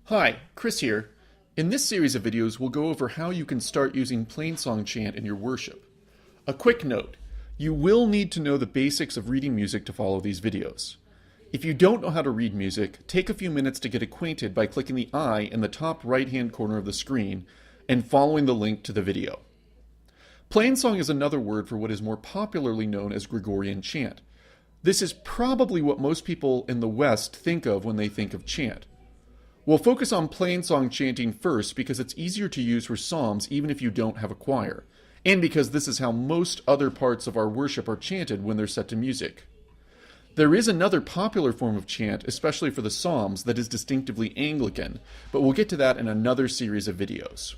Hi, Chris here. In this series of videos, we'll go over how you can start using Plainsong Chant in your worship. A quick note, you will need to know the basics of reading music to follow these videos. If you don't know how to read music, take a few minutes to get acquainted by clicking the I in the top right-hand corner of the screen and following the link to the video. Plainsong is another word for what is more popularly known as Gregorian chant. This is probably what most people in the West think of when they think of chant. We'll focus on Plainsong chanting first because it's easier to use for psalms even if you don't have a choir, and because this is how most other parts of our worship are chanted when they're set to music. There is another popular form of chant, especially for the psalms, that is distinctively Anglican, but we'll get to that in another series of videos.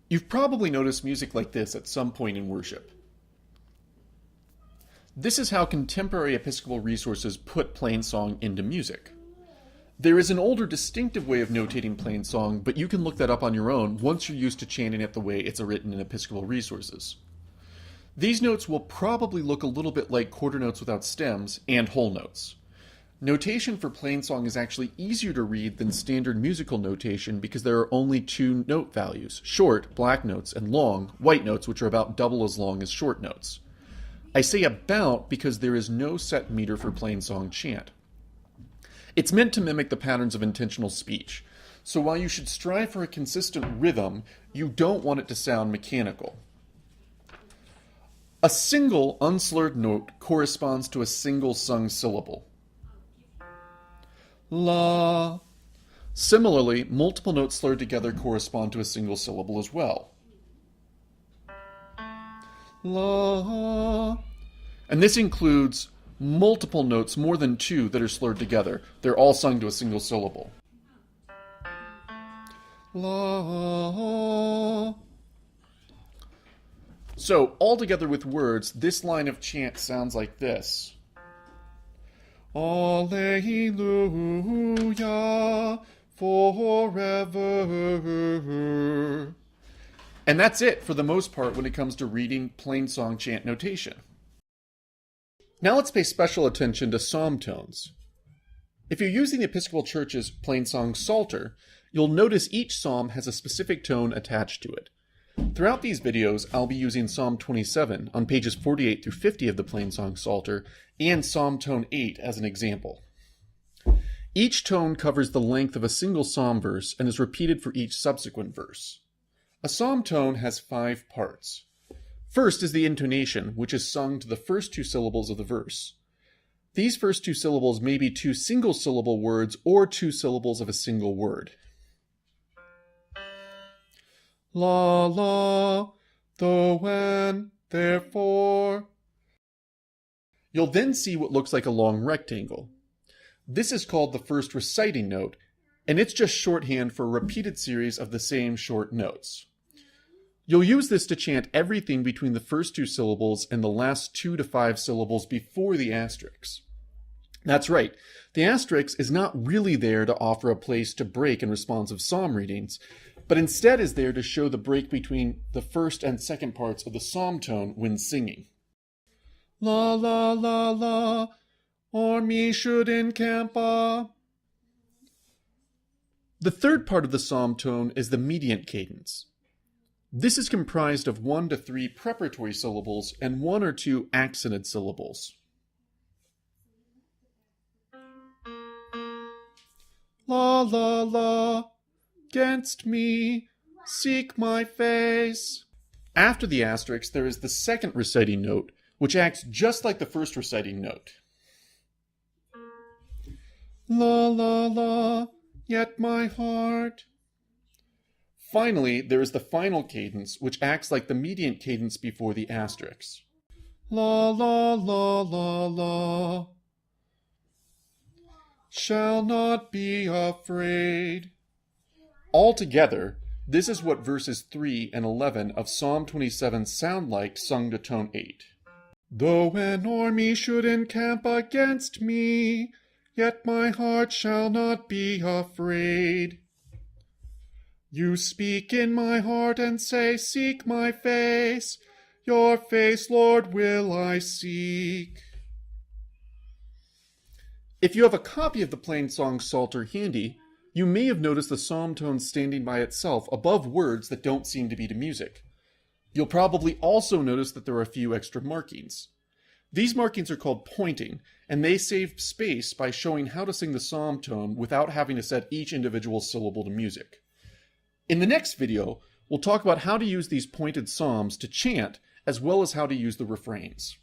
You've probably noticed music like this at some point in worship. This is how contemporary Episcopal resources put Plainsong into music. There is an older distinctive way of notating Plainsong, but you can look that up on your own once you're used to chanting it the way it's written in Episcopal resources. These notes will probably look a little bit like quarter notes without stems and whole notes. Notation for Plainsong is actually easier to read than standard musical notation because there are only two note values, short, black notes, and long, white notes, which are about double as long as short notes. I say about because there is no set meter for Plainsong chant. It's meant to mimic the patterns of intentional speech, so while you should strive for a consistent rhythm, you don't want it to sound mechanical. A single unslurred note corresponds to a single sung syllable. La. Similarly, multiple notes slurred together correspond to a single syllable as well. La. And this includes multiple notes, more than two, that are slurred together. They're all sung to a single syllable. La. So, all together with words, this line of chant sounds like this. Alleluia, forever. And that's it for the most part when it comes to reading Plainsong chant notation. Now let's pay special attention to psalm tones. If you're using the Episcopal Church's Plainsong Psalter, you'll notice each psalm has a specific tone attached to it. Throughout these videos, I'll be using Psalm 27 on pages 48 through 50 of the Plainsong Psalter and Psalm Tone 8 as an example. Each tone covers the length of a single psalm verse and is repeated for each subsequent verse. A psalm tone has 5 parts. First is the intonation, which is sung to the first 2 syllables of the verse. These first 2 syllables may be 2 single-syllable words or 2 syllables of a single word. La, la, though, when, therefore. You'll then see what looks like a long rectangle. This is called the first reciting note, and it's just shorthand for a repeated series of the same short notes. You'll use this to chant everything between the first 2 syllables and the last 2 to 5 syllables before the asterisk. That's right, the asterisk is not really there to offer a place to break in responsive psalm readings, but instead is there to show the break between the first and second parts of the psalm tone when singing. La la la la, or me should encamp a. The third part of the psalm tone is the mediant cadence. This is comprised of 1 to 3 preparatory syllables and 1 or 2 accented syllables. La la la, 'gainst me, seek my face. After the asterisk, there is the second reciting note, which acts just like the first reciting note. La la la, yet my heart. Finally, there is the final cadence, which acts like the mediant cadence before the asterisk. La la la la la. Shall not be afraid. Altogether, this is what verses 3 and 11 of Psalm 27 sound like sung to tone 8. Though an army should encamp against me, yet my heart shall not be afraid. You speak in my heart and say, seek my face. Your face, Lord, will I seek. If you have a copy of the Plainsong Psalter handy, You may have noticed the psalm tone standing by itself above words that don't seem to be to music. You'll probably also notice that there are a few extra markings. These markings are called pointing, and they save space by showing how to sing the psalm tone without having to set each individual syllable to music. In the next video, we'll talk about how to use these pointed psalms to chant, as well as how to use the refrains.